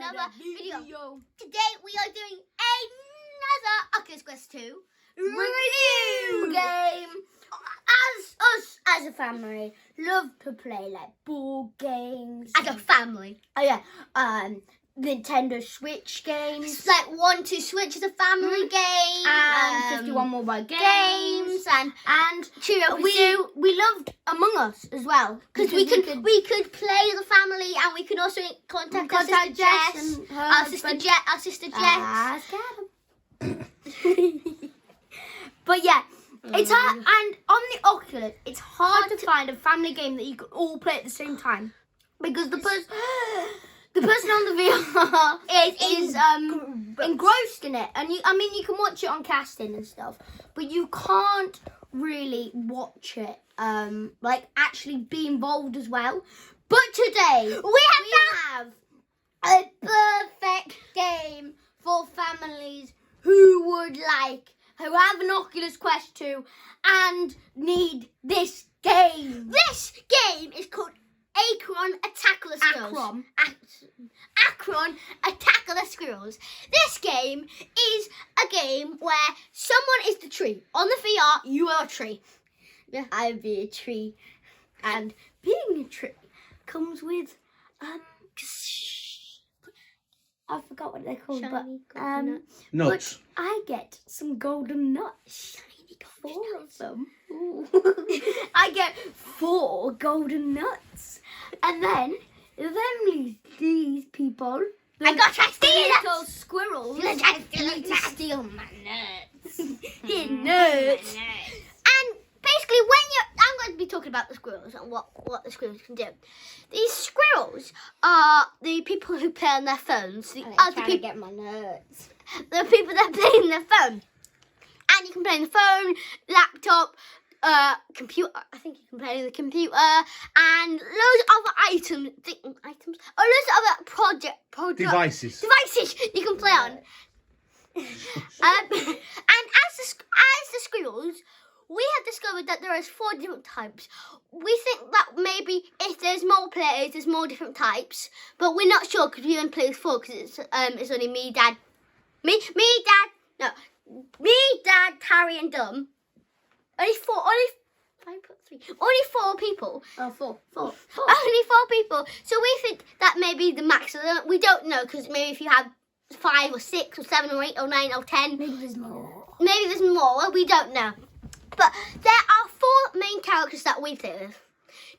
another video. Today we are doing another Oculus Quest 2 review game. As a family, love to play like board games. As a family. Oh yeah. Nintendo Switch games. It's like 1-2 Switch is a family game. And 51 mobile games. And we loved Among Us as well. Because we could play as a family, and we could also contact our sister Jess. Our sister Jess. But yeah, it's hard, and on the Oculus, it's hard to find a family game that you can all play at the same time, because the person on the VR is engrossed in it, and you can watch it on casting and stuff, but you can't really watch it like actually be involved as well. But today we have a perfect game for families who have an Oculus Quest 2 and need this game. This game is called Acron Attack the Squirrels. Acron Attack the Squirrels. This game is a game where someone is the tree. On the VR, you are a tree. Yeah. I'd be a tree. And being a tree comes with I forgot what they're called, nuts. But I get some golden nuts. Shiny golden 4 nuts. Of them. I get 4 golden nuts, and then these people. I got to steal little squirrels. You try to steal my nuts. Nuts. And basically, I'm going to be talking about the squirrels and what the squirrels can do. These squirrels are the people who play on their phones. The other people get my nuts. The people that play on their phone, and you can play on the phone, laptop, computer. I think you can play on the computer, and loads of other items. Loads of other devices you can play on. And as the squirrels, we have discovered that there is 4 different types. We think that maybe if there's more players, there's more different types, but we're not sure because we only play with 4 because it's only me, Dad, Harry, and Dom. Only 4 people. Oh, 4. Only 4 people. So we think that maybe the max. We don't know because maybe if you have 5 or 6 or 7 or 8 or 9 or 10, maybe there's more. Well, we don't know. But there are 4 main characters that we play with.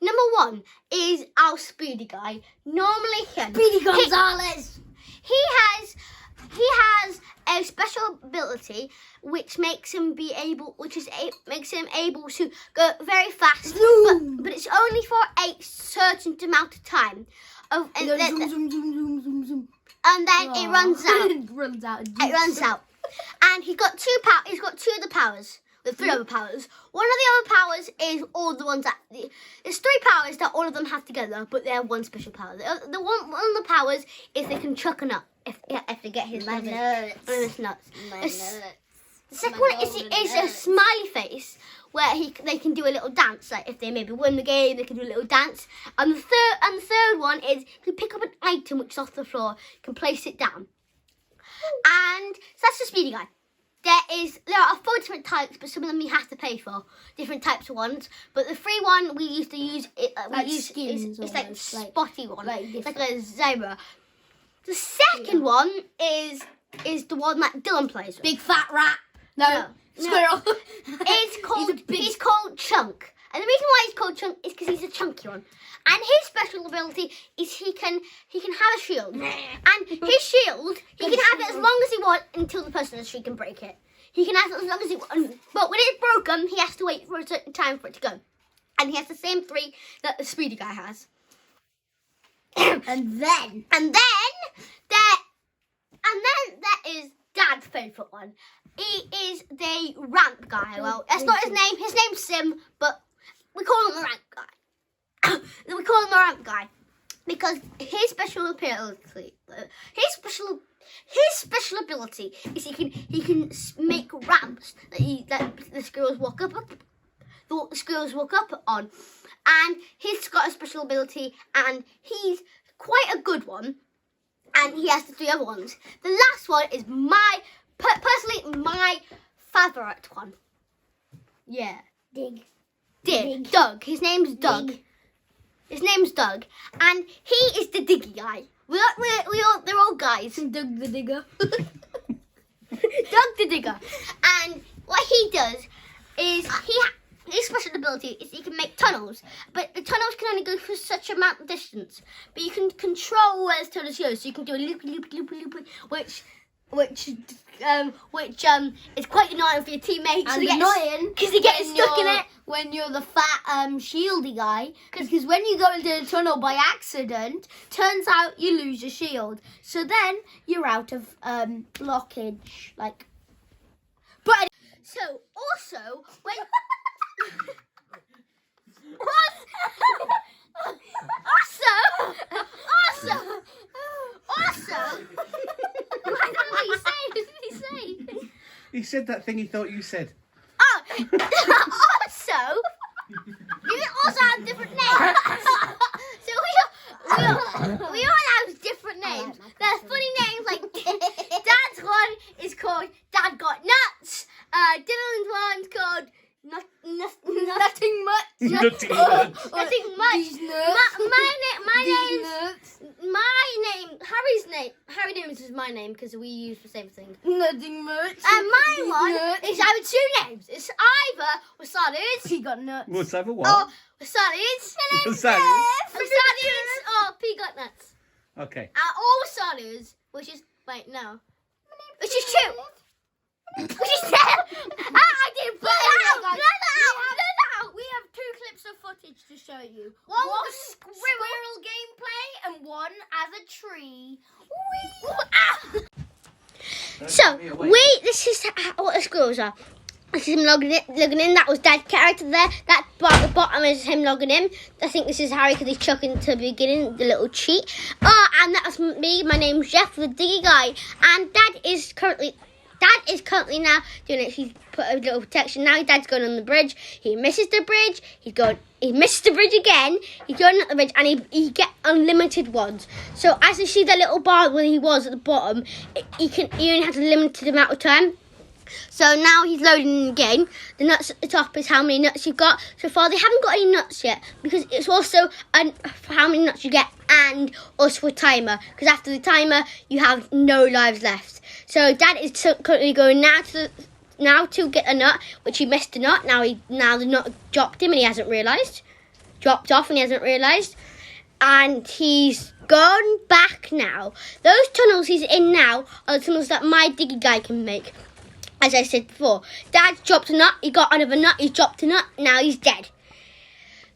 Number 1 is our Speedy guy. Normally him. Speedy Gonzales. He has a special ability which makes him able to go very fast. But it's only for a certain amount of time. And then it runs out. It runs out. And he's got 2 other powers. With 3 other powers. One of the other powers is all the ones that... There's 3 powers that all of them have together, but they have 1 special power. One of the powers is they can chuck a nut if they get his nuts. The second one is a smiley face where they can do a little dance. Like if they maybe win the game, they can do a little dance. And the third one is you can pick up an item which is off the floor, you can place it down. And so that's the Speedy guy. There are 4 different types, but some of them you have to pay for. Different types of ones. But the free one we used to use, it's like spotty one. It's like a zebra. The second one is the one that Dylan plays with. Big fat rat. No. Squirrel. He's called Chunk. And the reason why he's called Chunk is because he's a chunky one. And his special ability is he can have a shield. And his shield, he can have it as long as he wants until the person on the street can break it. He can have it as long as he wants. But when it's broken, he has to wait for a certain time for it to go. And he has the same 3 that the Speedy guy has. And then there is Dad's favourite one. He is the ramp guy. Well, that's not his name. His name's Sim, but we call him the ramp guy. We call him the ramp guy because his special ability, is he can make ramps that the squirrels walk up on, and he's got a special ability, and he's quite a good one. and he has the 3 other ones. The last one is personally my favourite one. Yeah. Doug. His name's Doug. His name's Doug, and he is the diggy guy. They're all guys. Doug the digger. Doug the digger. And what he does is his special ability is he can make tunnels, but the tunnels can only go for such amount of distance. But you can control where the tunnels go, so you can do a loop, which is quite annoying for your teammates. And annoying because they get stuck in it. When you're the fat shieldy guy, because when you go into the tunnel by accident, turns out you lose your shield. So then you're out of blockage. But so also when also what did he say? He said that thing he thought you said. Oh, also, we also have different names. So we all have different names. There's funny names like Dad's one is called Dad Got Nuts. Dylan's one's called Nothing Much. Nothing much. Nothing much. These nuts. Harry's name is my name because we use the same thing. Nothing much. And my one is I have 2 names. It's either Wasadu's. He got nuts. What's that for what? Or Wasadu's. Wasadu's or Peanut Nuts. Okay. Or Wasadu's, which is which is 2. Which is 10. I didn't blur that out. We have 2 clips of footage to show you. One One squirrel gameplay and one as a tree. So, this is what the squirrels are. This is him logging in. That was Dad's character there. That bar at the bottom is him logging in. I think this is Harry because he's chucking to the beginning, the little cheat. Oh, and that was me. My name's Jeff, the diggy guy. And Dad is currently now doing it. He's put a little protection. Now Dad's going on the bridge. He misses the bridge. He misses the bridge again. He's going up the bridge and he get unlimited ones. So as you see the little bar where he was at the bottom, he only has a limited amount of time. So now he's loading in again. The nuts at the top is how many nuts you've got. So far they haven't got any nuts yet because it's also how many nuts you get and also a timer. Because after the timer you have no lives left. So Dad is currently going now to get a nut, which he missed a nut. Now the nut dropped him and he hasn't realised. Dropped off and he hasn't realised. And he's gone back now. Those tunnels he's in now are the tunnels that my diggy guy can make. As I said before, Dad's dropped a nut, he got another nut, he's dropped a nut, now he's dead.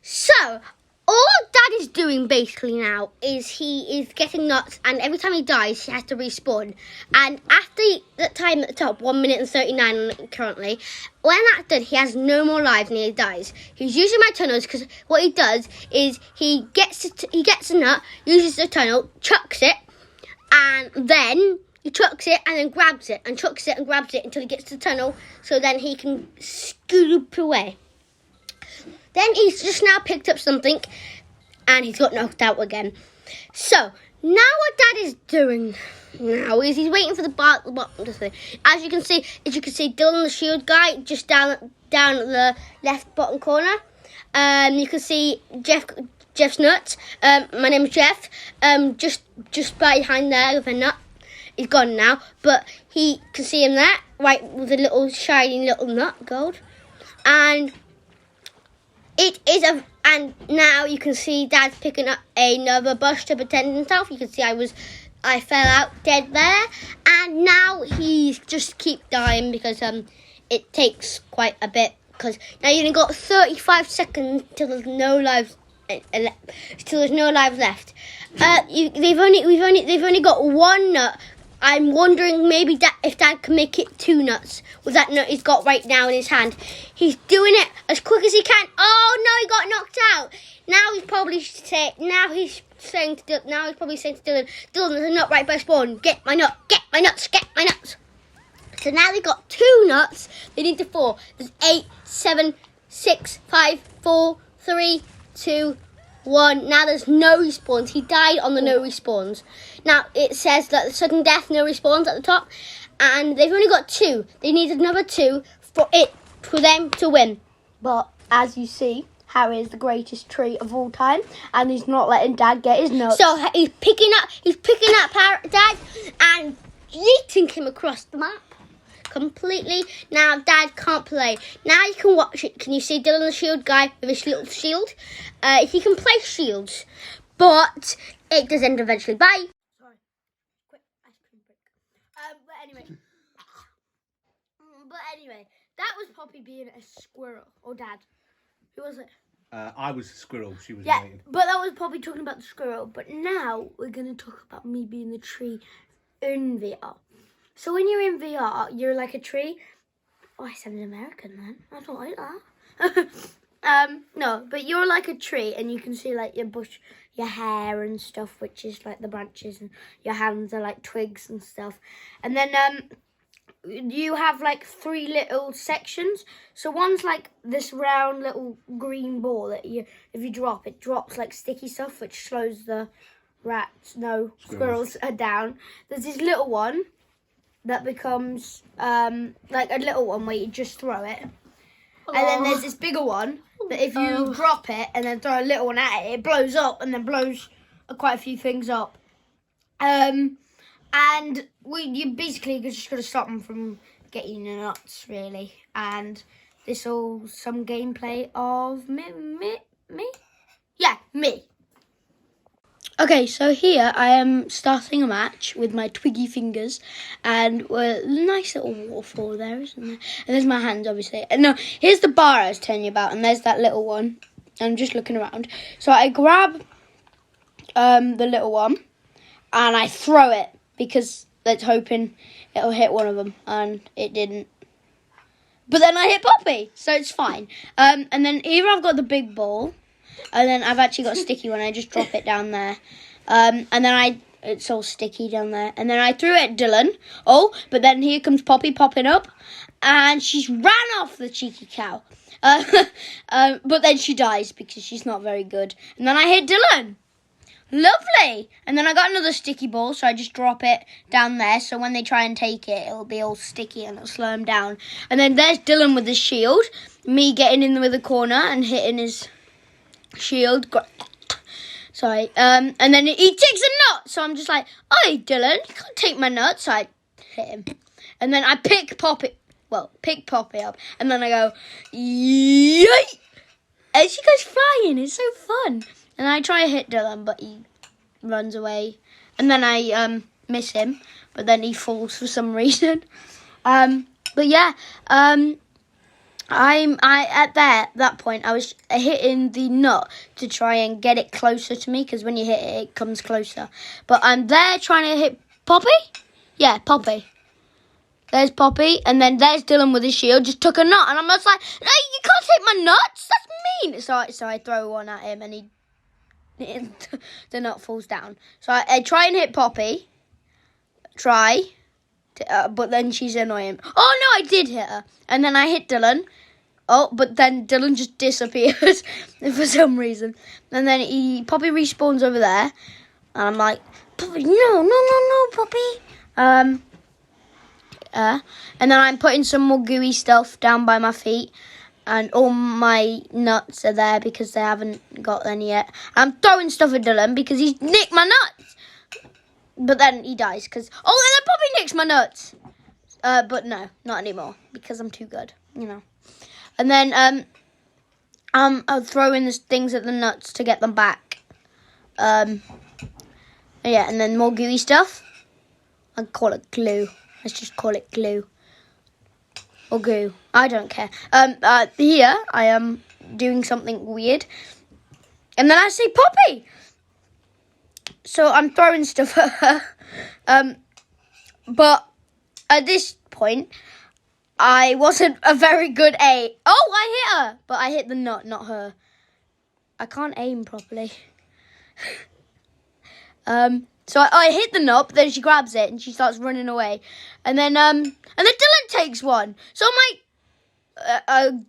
So, all Dad is doing basically now is he is getting nuts, and every time he dies, he has to respawn. And after the time at the top, 1 minute and 39 currently, when that's done, he has no more lives and he dies. He's using my tunnels because what he does is he gets a nut, uses the tunnel, chucks it, and then he chucks it and then grabs it and chucks it and grabs it until he gets to the tunnel so then he can scoop away. Then he's just now picked up something and he's got knocked out again. So, now what Dad is doing now is he's waiting for the bar at the bottom to say. As you can see, Dylan the shield guy just down at the left bottom corner. You can see Jeff's nuts. My name is Jeff. Just behind there with a nut. He's gone now, but he can see him there, right, with a little shiny little nut, gold. And and now you can see Dad's picking up another bush to pretend himself. You can see I fell out dead there, and now he's just keep dying because it takes quite a bit. Because now you've only got 35 seconds till there's no lives. Till there's no lives left. They've only got 1 nut. I'm wondering maybe if Dad can make it 2 nuts with that nut he's got right now in his hand. He's doing it as quick as he can. Oh no, he got knocked out. Now he's probably saying to Dylan, there's a nut right by spawn. Get my nut, get my nuts, get my nuts. So now they've got 2 nuts. They need 4. There's 8, 7, 6, 5, 4, 3, 2, 1. Now there's no respawns. He died on the no respawns. Now it says that the sudden death no respawns at the top, and they've only got 2. They need another 2 for them to win. But as you see, Harry is the greatest tree of all time, and he's not letting Dad get his nuts. So he's picking up Dad and yeeting him across the map completely. Now Dad can't play. Now you can watch it. Can you see Dylan the shield guy with his little shield? He can play shields, but it does end eventually. Bye. Sorry. Quick ice cream break. But anyway, that was Poppy being a squirrel. Or Dad. Who was it? I was a squirrel. She was Yeah, waiting. but that was Poppy talking about the squirrel. But now we're going to talk about me being the tree in VR. So when you're in VR, you're like a tree. Oh, I sounded American then. I don't like that. No, but you're like a tree, and you can see like your bush, your hair and stuff, which is like the branches, and your hands are like twigs and stuff. And then you have like 3 little sections. So one's like this round little green ball that if you drop, it drops like sticky stuff, which slows the squirrels down. There's this little one that becomes like a little one where you just throw it. And then there's this bigger one that if you drop it and then throw a little one at it, it blows up and then blows quite a few things up. And you basically just got to stop them from getting your nuts, really. And this all some gameplay of me? Yeah, me. Okay, so here I am starting a match with my twiggy fingers, and a nice little waterfall there, isn't there? And there's my hands, obviously. And no, here's the bar I was telling you about, and there's that little one. I'm just looking around. So I grab the little one, and I throw it, because that's hoping it'll hit one of them, and it didn't. But then I hit Poppy, so it's fine. And then here I've got the big ball, and then I've actually got a sticky one. I just drop it down there. And then it's all sticky down there. And then I threw it at Dylan. Oh, but then here comes Poppy popping up. And she's ran off, the cheeky cow. But then she dies because she's not very good. And then I hit Dylan. Lovely. And then I got another sticky ball, so I just drop it down there. So when they try and take it, it'll be all sticky and it'll slow them down. And then there's Dylan with his shield. Me getting in with the corner and hitting his shield. Sorry. And then he takes a nut. So I'm just like, "Oi, Dylan, you can't take my nut." So I hit him. And then I pick Poppy up. And then I go, "Yay!" And she goes flying. It's so fun. And I try to hit Dylan, but he runs away. And then I miss him. But then he falls for some reason. But yeah. At that point, I was hitting the nut to try and get it closer to me, because when you hit it, it comes closer. But I'm there trying to hit Poppy. Yeah, Poppy. There's Poppy, and then there's Dylan with his shield. Just took a nut, and I'm just like, "No, you can't hit my nuts. That's mean." So I throw one at him, and the nut falls down. So I try and hit Poppy. But then she's annoying. Oh no, I did hit her, and then I hit Dylan. Oh, but then Dylan just disappeared for some reason. And then Poppy respawns over there. And I'm like, "Poppy, no, Poppy." And then I'm putting some more gooey stuff down by my feet. And all my nuts are there because they haven't got any yet. I'm throwing stuff at Dylan because he's nicked my nuts. But then he dies because... Oh, and then Poppy nicks my nuts. But no, not anymore because I'm too good, you know. And then I'll throw in the things at the nuts to get them back. Yeah, and then more gooey stuff. I call it glue. Let's just call it glue. Or goo. I don't care. Here I am doing something weird. And then I say Poppy. So I'm throwing stuff at her. But at this point, I wasn't a very good aim. Oh, I hit her. But I hit the nut, not her. I can't aim properly. So I hit the nut, but then she grabs it and she starts running away. And then Dylan takes one. So I'm like,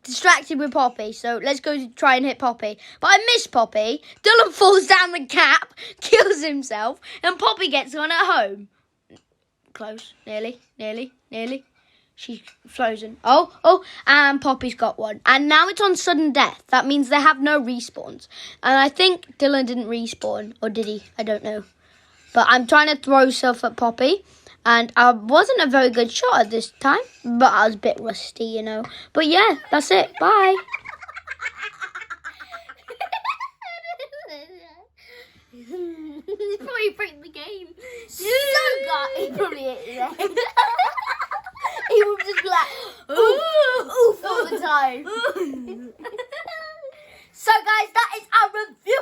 distracted with Poppy, so let's go to try and hit Poppy. But I miss Poppy. Dylan falls down the cap, kills himself, and Poppy gets on at home. Close. Nearly. She's frozen. Oh, and Poppy's got one. And now it's on sudden death. That means they have no respawns. And I think Dylan didn't respawn. Or did he? I don't know. But I'm trying to throw stuff at Poppy. And I wasn't a very good shot at this time. But I was a bit rusty, you know. But yeah, that's it. Bye. He probably broke the game. So God, he probably ate it. He would just be like, oof all the time. So guys, that is our review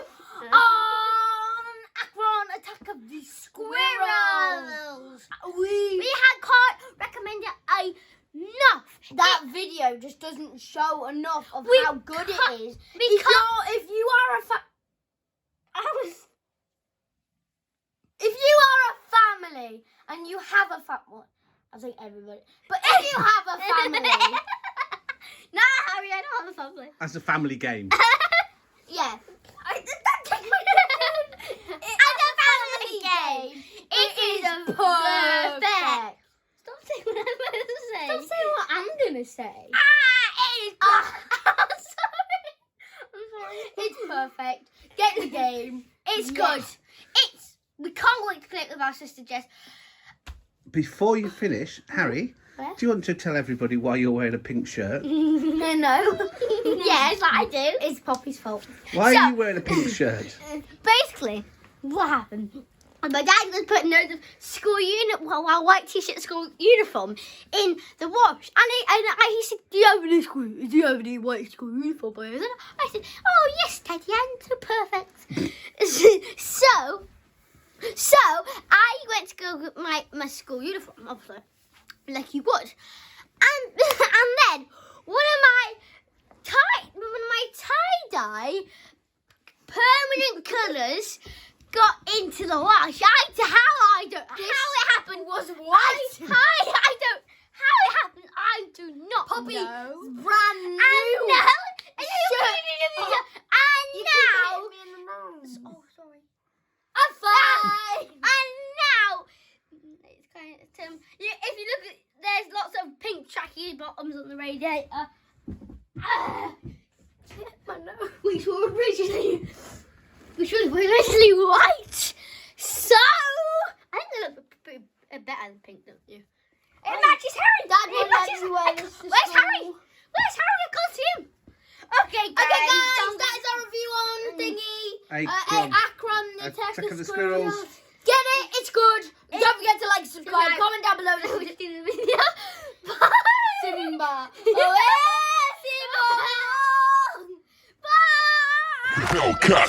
on Acron Attack of the Squirrels. We can't recommend it enough. That video just doesn't show enough of how good it is. If you are a family and you have a family, I think everybody. But if you have a family, No, Harry, I don't have a family. That's a family game. yeah, As a family game, it is perfect. Stop saying what I'm supposed to say. Stop saying what I'm gonna say. It is I'm sorry. It's perfect. Get the game. It's good. We can't wait to play it with our sister Jess. Before you finish, Harry, do you want to tell everybody why you're wearing a pink shirt? No. Yes, I do. It's Poppy's fault. Why are you wearing a pink shirt? Basically, what happened? My dad was putting loads of school our white t-shirt school uniform in the wash, and he said, "Do you have any white school uniform?" And I said, "Oh yes, Teddy, and so perfect." So I went to go get my school uniform, obviously, like you would, and then one of my tie-dye permanent colours got into the wash. How it happened was white. How it happened, I do not Poppy, know. brand new. And now, oh sorry. And now, it's kind of if you look at, there's lots of pink tracky bottoms on the radiator. Which was originally white. So I think they look better than pink, don't you? It matches Harry. Dad, It matches. Where's Harry? Where's Harry? I can't see him. Okay, guys. That is our review on thingy. Acron. Acron Attack Attack of the Squirrels. Get it? It's good. Don't forget to like, subscribe, Good night. comment down below. We'll just do the video. Bye. Simba. Simba. Bye. Hellcat.